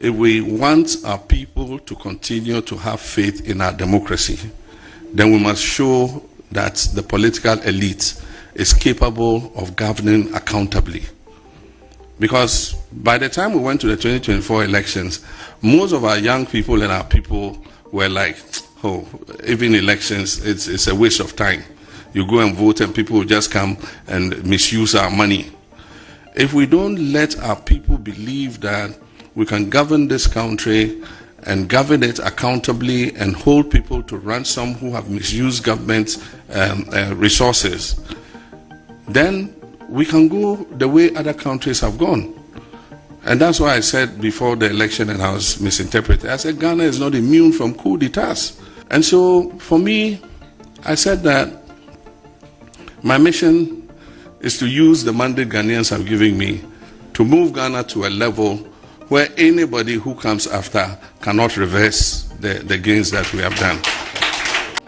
if we want our people to continue to have faith in our democracy, then we must show that the political elite is capable of governing accountably. Because by the time we went to the 2024 elections, most of our young people and our people were like, oh, even elections, it's a waste of time. You go and vote and people will just come and misuse our money. If we don't let our people believe that we can govern this country and govern it accountably and hold people to ransom who have misused government resources, then we can go the way other countries have gone. And that's why I said before the election, and I was misinterpreted, I said Ghana is not immune from coup d'etats. And so for me, I said that my mission is to use the mandate Ghanaians have given me to move Ghana to a level where anybody who comes after cannot reverse the gains that we have done.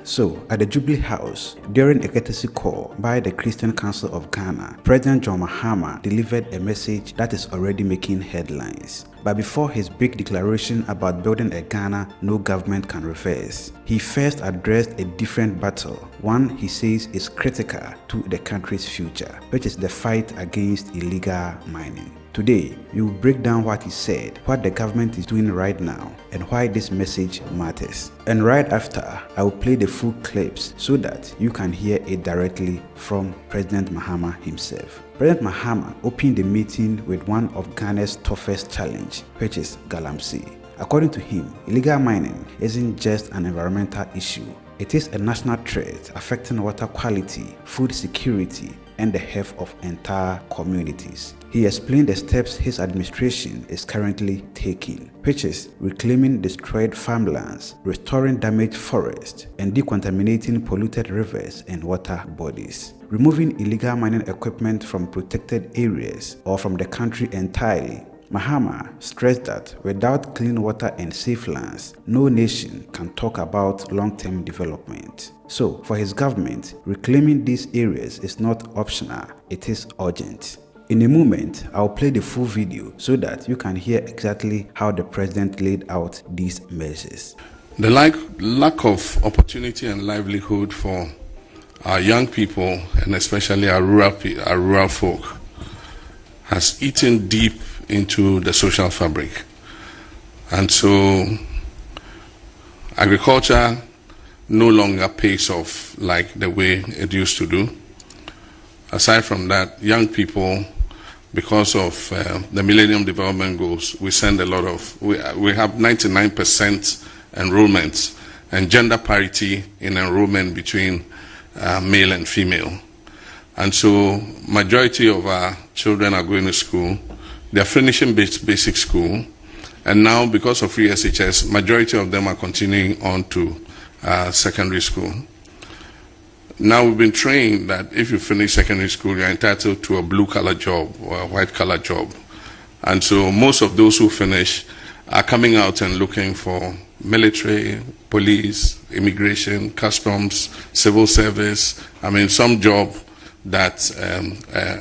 So, at the Jubilee House, during a courtesy call by the Christian Council of Ghana, President John Mahama delivered a message that is already making headlines. But before his big declaration about building a Ghana no government can reverse, he first addressed a different battle, one he says is critical to the country's future, which is the fight against illegal mining. Today, we will break down what he said, what the government is doing right now, and why this message matters. And right after, I will play the full clips so that you can hear it directly from President Mahama himself. President Mahama opened the meeting with one of Ghana's toughest challenge, which is galamsey. According to him, illegal mining isn't just an environmental issue. It is a national threat affecting water quality, food security, and the health of entire communities. He explained the steps his administration is currently taking, which is reclaiming destroyed farmlands, restoring damaged forests, and decontaminating polluted rivers and water bodies. Removing illegal mining equipment from protected areas or from the country entirely. Mahama stressed that without clean water and safe lands, no nation can talk about long-term development. So, for his government, reclaiming these areas is not optional, it is urgent. In a moment, I'll play the full video so that you can hear exactly how the president laid out these measures. The lack of opportunity and livelihood for our young people, and especially our rural folk, has eaten deep into the social fabric. And so agriculture no longer pays off like the way it used to do. Aside from that, young people, because of the Millennium Development Goals, we send a lot of, we have 99% enrollment and gender parity in enrollment between male and female. And so majority of our children are going to school. They're finishing basic school, and now because of free SHS, majority of them are continuing on to secondary school. Now we've been trained that if you finish secondary school, you're entitled to a blue-collar job or a white-collar job. And so most of those who finish are coming out and looking for military, police, immigration, customs, civil service, some job that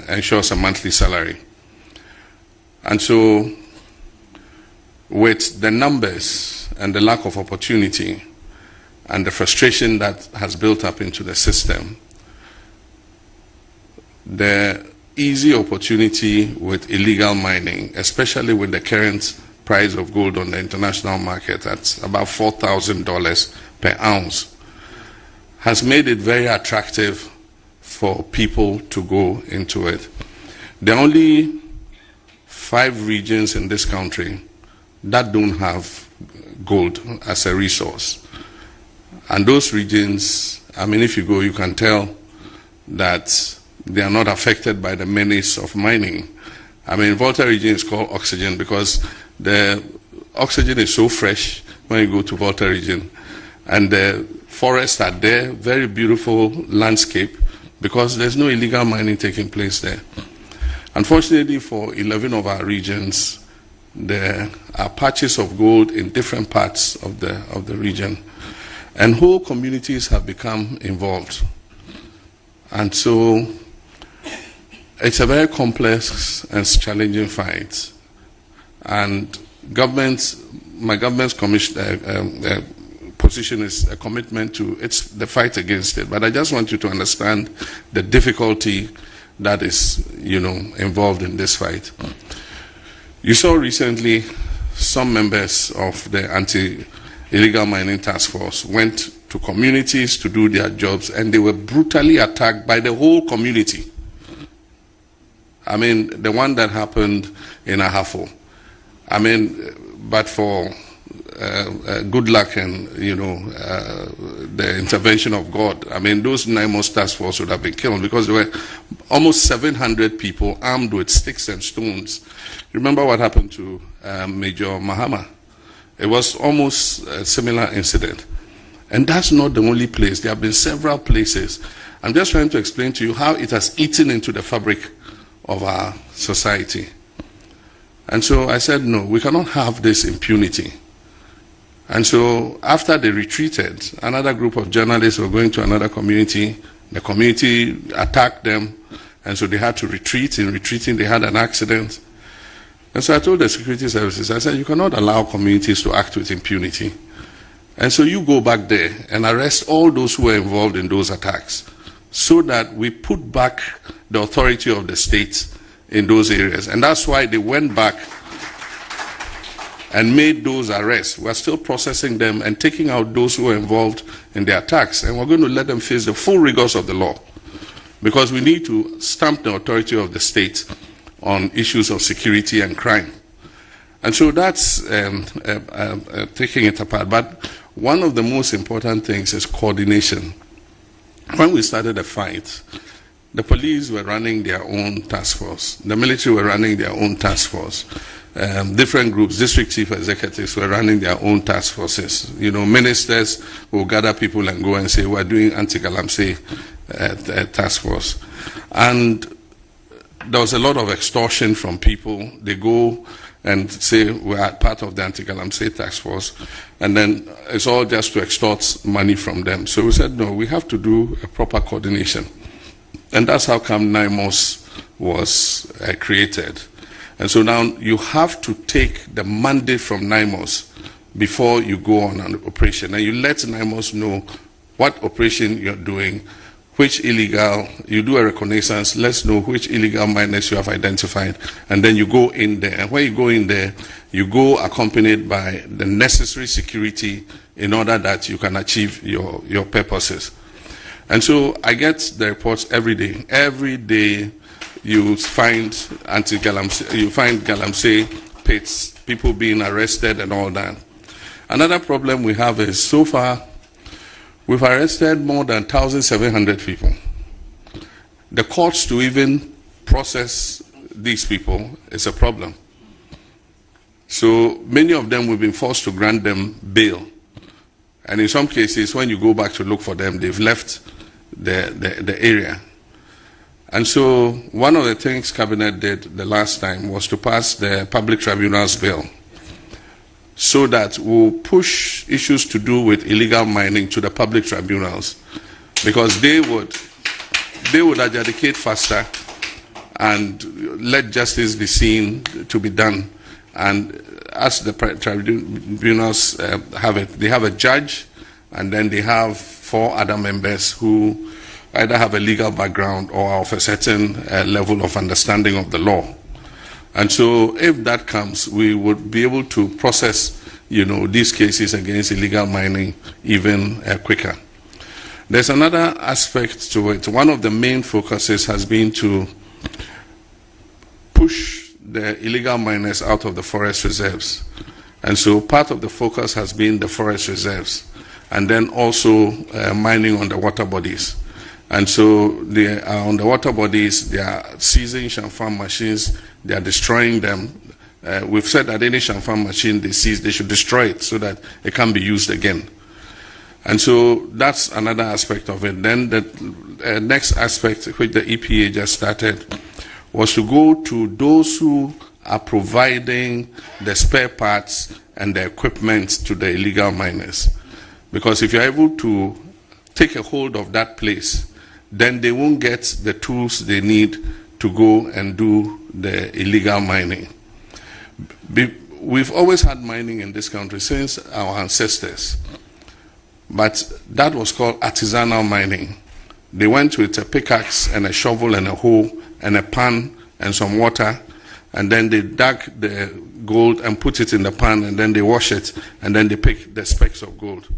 ensures a monthly salary. And so, with the numbers and the lack of opportunity and the frustration that has built up into the system, the easy opportunity with illegal mining, especially with the current price of gold on the international market at about $4,000 per ounce, has made it very attractive for people to go into it. There are only 5 regions in this country that don't have gold as a resource. And those regions, if you go, you can tell that they are not affected by the menace of mining. Volta region is called oxygen because the oxygen is so fresh when you go to Volta region. And the forests are there, very beautiful landscape, because there's no illegal mining taking place there. Unfortunately, for 11 of our regions, there are patches of gold in different parts of the region, and whole communities have become involved. And so it's a very complex and challenging fight. And my government's position is a commitment to the fight against it. But I just want you to understand the difficulty that is, involved in this fight. You saw recently some members of the anti-illegal mining task force went to communities to do their jobs, and they were brutally attacked by the whole community. I mean, the one that happened in Ahafo. I mean, but for good luck and, the intervention of God, I mean, those NIMOS task force would have been killed, because there were almost 700 people armed with sticks and stones. Remember what happened to Major Mahama? It was almost a similar incident. And that's not the only place. There have been several places. I'm just trying to explain to you how it has eaten into the fabric of our society. And so I said, no, we cannot have this impunity. And so after they retreated, another group of journalists were going to another community. The community attacked them, and so they had to retreat. In retreating, they had an accident. And so I told the security services, I said, you cannot allow communities to act with impunity. And so you go back there and arrest all those who were involved in those attacks, so that we put back the authority of the state in those areas. And that's why they went back and made those arrests. We're still processing them and taking out those who were involved in the attacks. And we're going to let them face the full rigors of the law, because we need to stamp the authority of the state on issues of security and crime. And so that's taking it apart. But one of the most important things is coordination. When we started the fight, the police were running their own task force. The military were running their own task force. Different groups, district chief executives were running their own task forces. Ministers will gather people and go and say, we're doing anti-Galamsey task force. And there was a lot of extortion from people. They go and say, we're part of the anti-Galamsey task force, and then it's all just to extort money from them. So we said, no, we have to do a proper coordination. And that's how come NIMOS was created. And so now you have to take the mandate from NIMOS before you go on an operation. And you let NIMOS know what operation you're doing, which illegal, you do a reconnaissance, let's know which illegal miners you have identified, and then you go in there. And when you go in there, you go accompanied by the necessary security in order that you can achieve your purposes. And so I get the reports every day. Every day you find Galamsey pits, people being arrested and all that. Another problem we have is, so far, we've arrested more than 1,700 people. The courts to even process these people is a problem. So many of them, we've been forced to grant them bail. And in some cases, when you go back to look for them, they've left the area. And so one of the things Cabinet did the last time was to pass the Public Tribunals Bill, so that we'll push issues to do with illegal mining to the public tribunals, because they would adjudicate faster and let justice be seen to be done. And as the tribunals have it, they have a judge, and then they have 4 other members who either have a legal background or are of a certain level of understanding of the law. And so if that comes, we would be able to process, these cases against illegal mining even quicker. There's another aspect to it. One of the main focuses has been to push the illegal miners out of the forest reserves. And so part of the focus has been the forest reserves, and then also mining on the water bodies. And so they are on the water bodies, they are seizing Shamfam machines, they are destroying them. We've said that any Shamfam machine they seize, they should destroy it so that it can be used again. And so that's another aspect of it. Then the next aspect, which the EPA just started, was to go to those who are providing the spare parts and the equipment to the illegal miners. Because if you're able to take a hold of that place, then they won't get the tools they need to go and do the illegal mining. we've always had mining in this country since our ancestors, but that was called artisanal mining. They went with a pickaxe and a shovel and a hoe and a pan and some water, and then they dug the gold and put it in the pan, and then they wash it, and then they pick the specks of gold.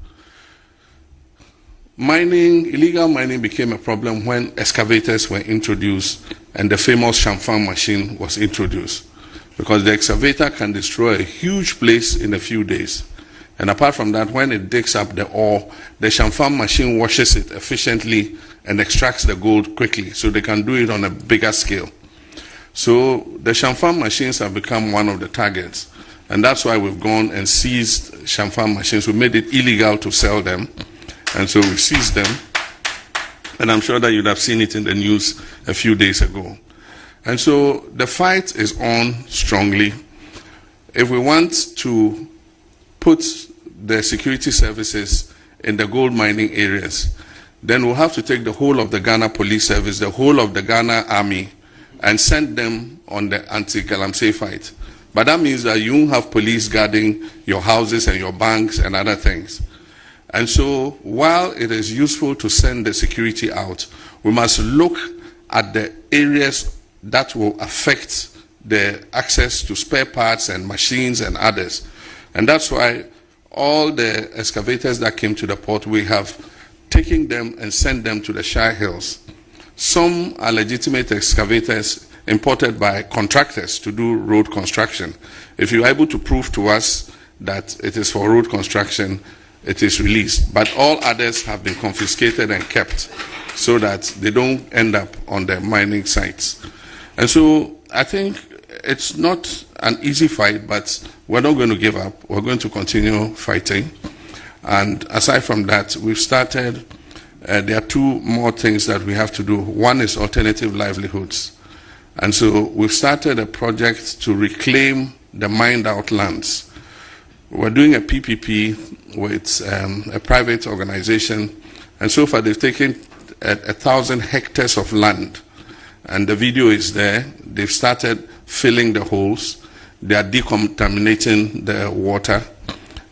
Mining, illegal mining became a problem when excavators were introduced and the famous chamfan machine was introduced, because the excavator can destroy a huge place in a few days. And apart from that, when it digs up the ore, the chamfan machine washes it efficiently and extracts the gold quickly, so they can do it on a bigger scale. So the chamfan machines have become one of the targets, and that's why we've gone and seized chamfan machines. We made it illegal to sell them, and so we've seized them, and I'm sure that you'd have seen it in the news a few days ago. And so the fight is on strongly. If we want to put the security services in the gold mining areas, then we'll have to take the whole of the Ghana Police Service, the whole of the Ghana Army, and send them on the anti-Galamsey fight. But that means that you won't have police guarding your houses and your banks and other things. And so while it is useful to send the security out, we must look at the areas that will affect the access to spare parts and machines and others. And that's why all the excavators that came to the port, we have taken them and sent them to the Shire Hills. Some are legitimate excavators imported by contractors to do road construction. If you're able to prove to us that it is for road construction, it is released. But all others have been confiscated and kept so that they don't end up on the mining sites. And so I think it's not an easy fight, but we're not going to give up. We're going to continue fighting. And aside from that, we've started, there are two more things that we have to do. One is alternative livelihoods. And so we've started a project to reclaim the mined out lands. We're doing a PPP with a private organization, and so far they've taken 1,000 hectares of land, and the video is there. They've started filling the holes. They are decontaminating the water,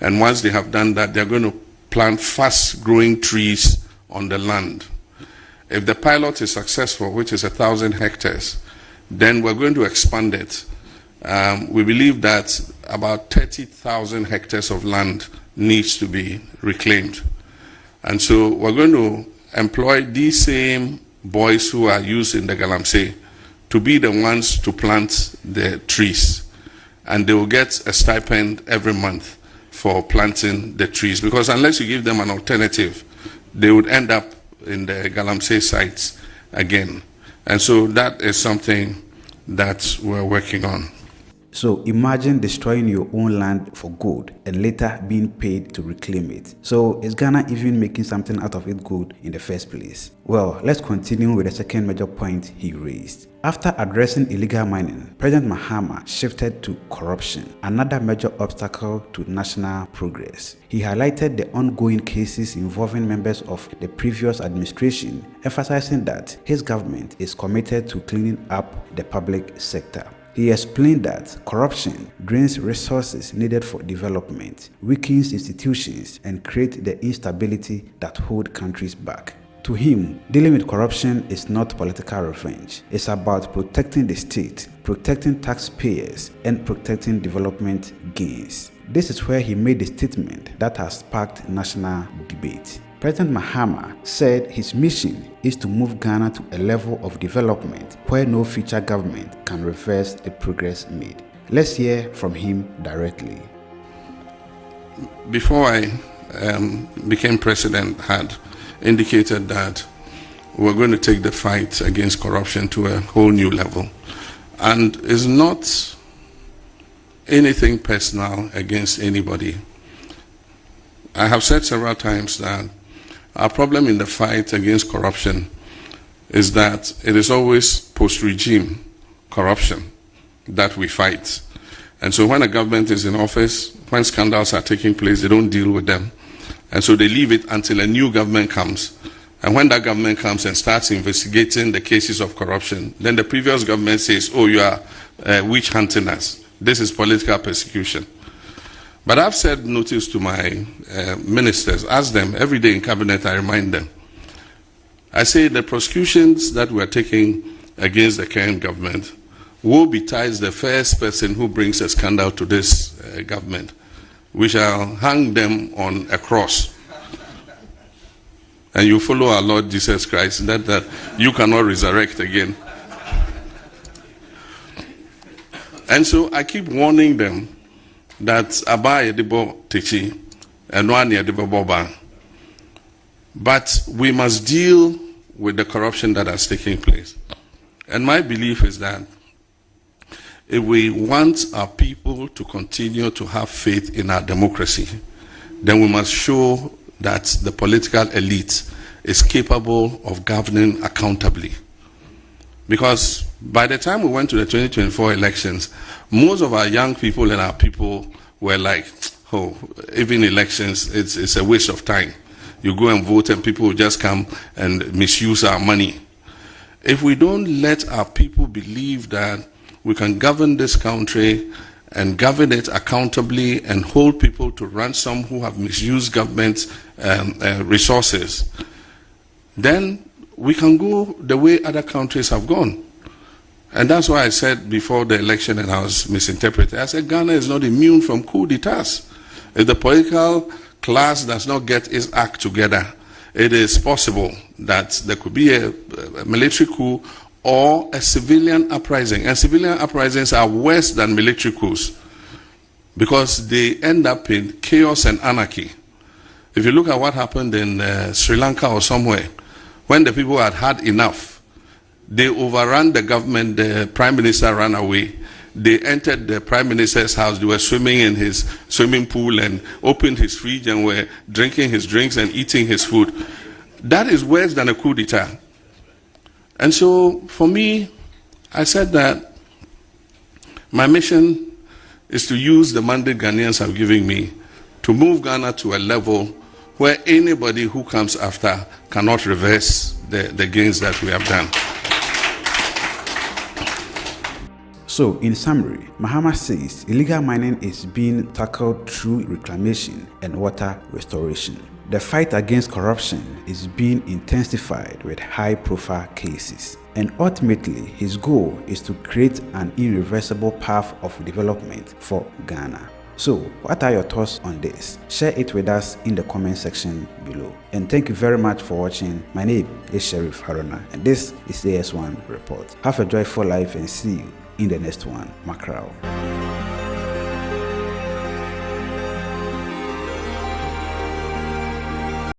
and once they have done that, they're going to plant fast-growing trees on the land. If the pilot is successful, which is 1,000 hectares, then we're going to expand it. We believe that about 30,000 hectares of land needs to be reclaimed. And so we're going to employ these same boys who are used in the Galamsey to be the ones to plant the trees. And they will get a stipend every month for planting the trees, because unless you give them an alternative, they would end up in the Galamsey sites again. And so that is something that we're working on. So imagine destroying your own land for gold and later being paid to reclaim it. So is Ghana even making something out of it good in the first place? Well, let's continue with the second major point he raised. After addressing illegal mining, President Mahama shifted to corruption, another major obstacle to national progress. He highlighted the ongoing cases involving members of the previous administration, emphasizing that his government is committed to cleaning up the public sector. He explained that corruption drains resources needed for development, weakens institutions, and creates the instability that hold countries back. To him, dealing with corruption is not political revenge. It's about protecting the state, protecting taxpayers, and protecting development gains. This is where he made a statement that has sparked national debate. President Mahama said his mission is to move Ghana to a level of development where no future government can reverse the progress made. Let's hear from him directly. Before I became president, had indicated that we're going to take the fight against corruption to a whole new level. And it's not anything personal against anybody. I have said several times that our problem in the fight against corruption is that it is always post-regime corruption that we fight. And so when a government is in office, when scandals are taking place, they don't deal with them. And so they leave it until a new government comes. And when that government comes and starts investigating the cases of corruption, then the previous government says, oh, you are witch hunting us. This is political persecution. But I've said notice to my ministers, ask them every day in cabinet, I remind them. I say the prosecutions that we're taking against the current government will betides the first person who brings a scandal to this government. We shall hang them on a cross. And you follow our Lord Jesus Christ, that you cannot resurrect again. And so I keep warning them that Abaye Debo Techi and Wani Debo Boba. But we must deal with the corruption that has taken place. And my belief is that if we want our people to continue to have faith in our democracy, then we must show that the political elite is capable of governing accountably. Because by the time we went to the 2024 elections, most of our young people and our people were like, oh, even elections, it's a waste of time. You go and vote and people will just come and misuse our money. If we don't let our people believe that we can govern this country and govern it accountably and hold people to ransom who have misused government resources, then we can go the way other countries have gone. And that's why I said before the election, and I was misinterpreted, I said Ghana is not immune from coup d'etats. If the political class does not get its act together, it is possible that there could be a military coup or a civilian uprising. And civilian uprisings are worse than military coups because they end up in chaos and anarchy. If you look at what happened in Sri Lanka or somewhere, when the people had had enough, they overran the government, the prime minister ran away. They entered the prime minister's house, they were swimming in his swimming pool and opened his fridge and were drinking his drinks and eating his food. That is worse than a coup d'etat. And so for me, I said that my mission is to use the mandate Ghanaians have given me to move Ghana to a level where anybody who comes after cannot reverse the gains that we have done. So, in summary, Mahama says illegal mining is being tackled through reclamation and water restoration. The fight against corruption is being intensified with high-profile cases. And ultimately, his goal is to create an irreversible path of development for Ghana. So, what are your thoughts on this? Share it with us in the comment section below. And thank you very much for watching. My name is Sheriff Haruna, and this is AS1 Report. Have a joyful life and see you in the next one. Mackerel.